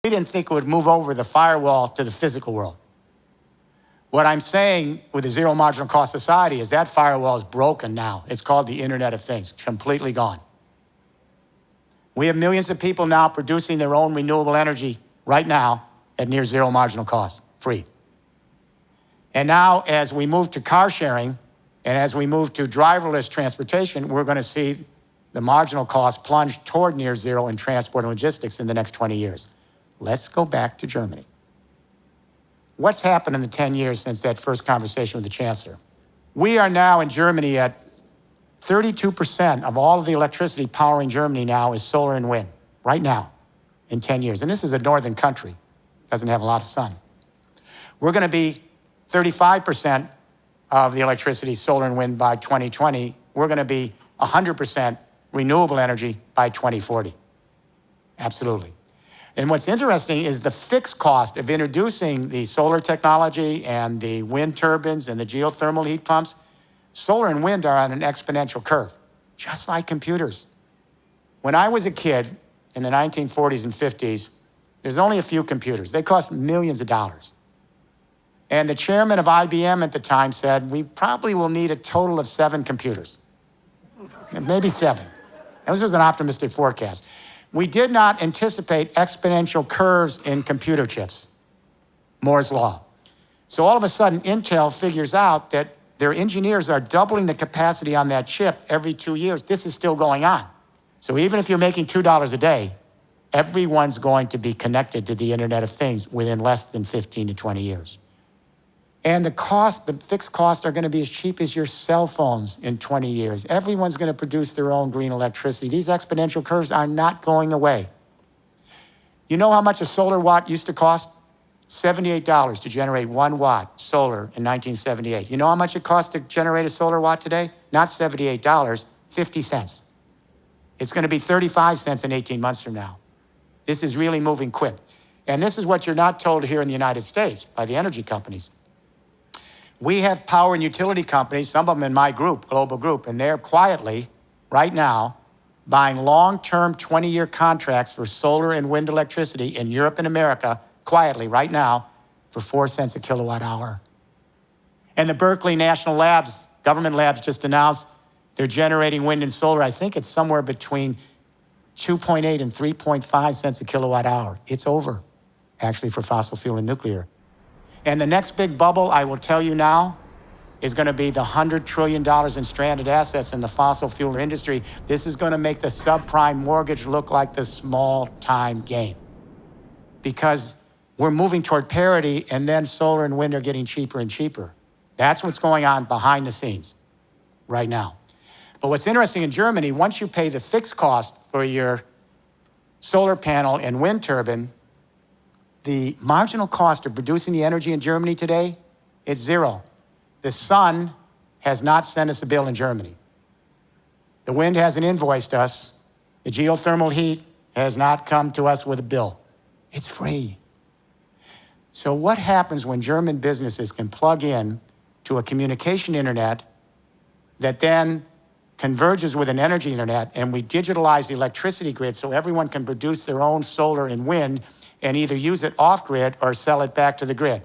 We didn't think it would move over the firewall to the physical world. What I'm saying with the zero marginal cost society is that firewall is broken now. It's called the Internet of Things, completely gone. We have millions of people now producing their own renewable energy right now at near zero marginal cost, free. And now as we move to car sharing and as we move to driverless transportation, we're going to see the marginal cost plunge toward near zero in transport and logistics in the next 20 years. Let's go back to Germany. What's happened in the 10 years since that first conversation with the chancellor? We are now in Germany at 32% of all of the electricity powering Germany now is solar and wind, right now, in 10 years. And this is a northern country, doesn't have a lot of sun. We're going to be 35% of the electricity solar and wind by 2020. We're going to be 100% renewable energy by 2040. Absolutely. And what's interesting is the fixed cost of introducing the solar technology and the wind turbines and the geothermal heat pumps. Solar and wind are on an exponential curve, just like computers. When I was a kid in the 1940s and 50s, there's only a few computers. They cost millions of dollars. And the chairman of IBM at the time said, we probably will need a total of 7 computers, maybe 7. This was an optimistic forecast. We did not anticipate exponential curves in computer chips, Moore's law. So all of a sudden, Intel figures out that their engineers are doubling the capacity on that chip every 2 years. This is still going on. So even if you're making $2 a day, everyone's going to be connected to the Internet of Things within less than 15 to 20 years. And the fixed costs are going to be as cheap as your cell phones in 20 years. Everyone's going to produce their own green electricity. These exponential curves are not going away. You know how much a solar watt used to cost? $78 to generate 1 watt solar in 1978. You know how much it costs to generate a solar watt today? Not $78, 50 cents. It's going to be 35 cents in 18 months from now. This is really moving quick. And this is what you're not told here in the United States by the energy companies. We have power and utility companies, some of them in my group, global group, and they're quietly, right now, buying long-term 20-year contracts for solar and wind electricity in Europe and America, quietly, right now, for 4 cents a kilowatt hour. And the Berkeley National Labs, government labs, just announced they're generating wind and solar. I think it's somewhere between 2.8 and 3.5 cents a kilowatt hour. It's over, actually, for fossil fuel and nuclear. And the next big bubble, I will tell you now, is going to be the $100 trillion in stranded assets in the fossil fuel industry. This is going to make the subprime mortgage look like the small-time game. Because we're moving toward parity, and then solar and wind are getting cheaper and cheaper. That's what's going on behind the scenes right now. But what's interesting in Germany, once you pay the fixed cost for your solar panel and wind turbine, the marginal cost of producing the energy in Germany today is zero. The sun has not sent us a bill in Germany. The wind hasn't invoiced us. The geothermal heat has not come to us with a bill. It's free. So what happens when German businesses can plug in to a communication internet that then converges with an energy internet, and we digitalize the electricity grid so everyone can produce their own solar and wind and either use it off-grid or sell it back to the grid?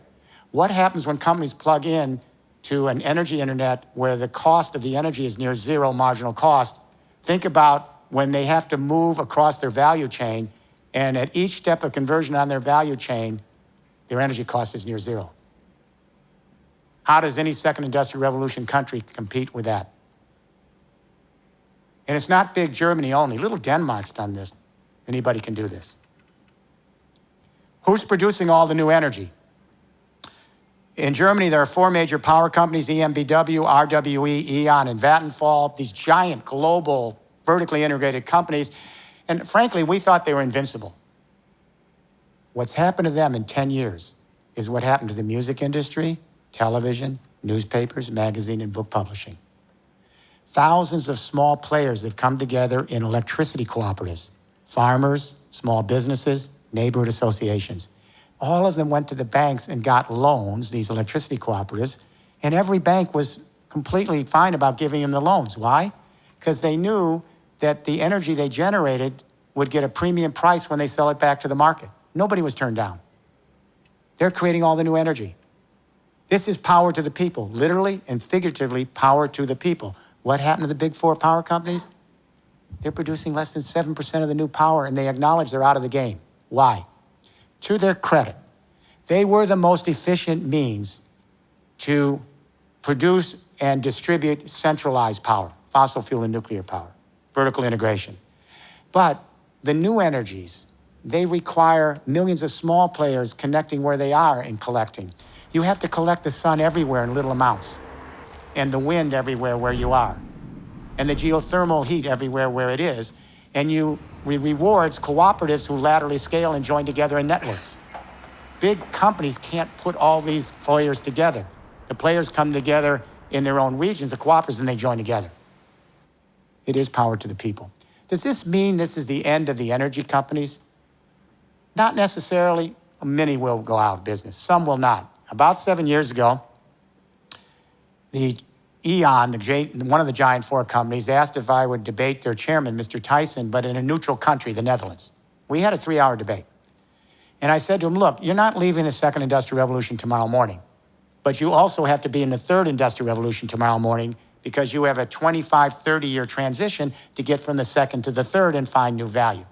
What happens when companies plug in to an energy internet where the cost of the energy is near zero marginal cost? Think about when they have to move across their value chain, and at each step of conversion on their value chain, their energy cost is near zero. How does any second industrial revolution country compete with that? And it's not big Germany only. Little Denmark's done this. Anybody can do this. Who's producing all the new energy? In Germany, there are 4 major power companies, EnBW, RWE, E.ON, and Vattenfall, these giant global vertically integrated companies. And frankly, we thought they were invincible. What's happened to them in 10 years is what happened to the music industry, television, newspapers, magazine, and book publishing. Thousands of small players have come together in electricity cooperatives, farmers, small businesses, neighborhood associations. All of them went to the banks and got loans, these electricity cooperatives, and every bank was completely fine about giving them the loans. Why? Because they knew that the energy they generated would get a premium price when they sell it back to the market. Nobody was turned down. They're creating all the new energy. This is power to the people, literally and figuratively power to the people. What happened to the big four power companies? They're producing less than 7% of the new power, and they acknowledge they're out of the game. Why? To their credit, they were the most efficient means to produce and distribute centralized power, fossil fuel and nuclear power, vertical integration. But the new energies, they require millions of small players connecting where they are and collecting. You have to collect the sun everywhere in little amounts, and the wind everywhere where you are, and the geothermal heat everywhere where it is, and rewards cooperatives who laterally scale and join together in networks. Big companies can't put all these players together. The players come together in their own regions, the cooperatives, and they join together. It is power to the people. Does this mean this is the end of the energy companies? Not necessarily. Many will go out of business. Some will not. About 7 years ago, the E.ON, one of the giant four companies, asked if I would debate their chairman, Mr. Tyson, but in a neutral country, the Netherlands. We had a 3-hour debate. And I said to him, look, you're not leaving the second industrial revolution tomorrow morning, but you also have to be in the third industrial revolution tomorrow morning because you have a 25, 30-year transition to get from the second to the third and find new value.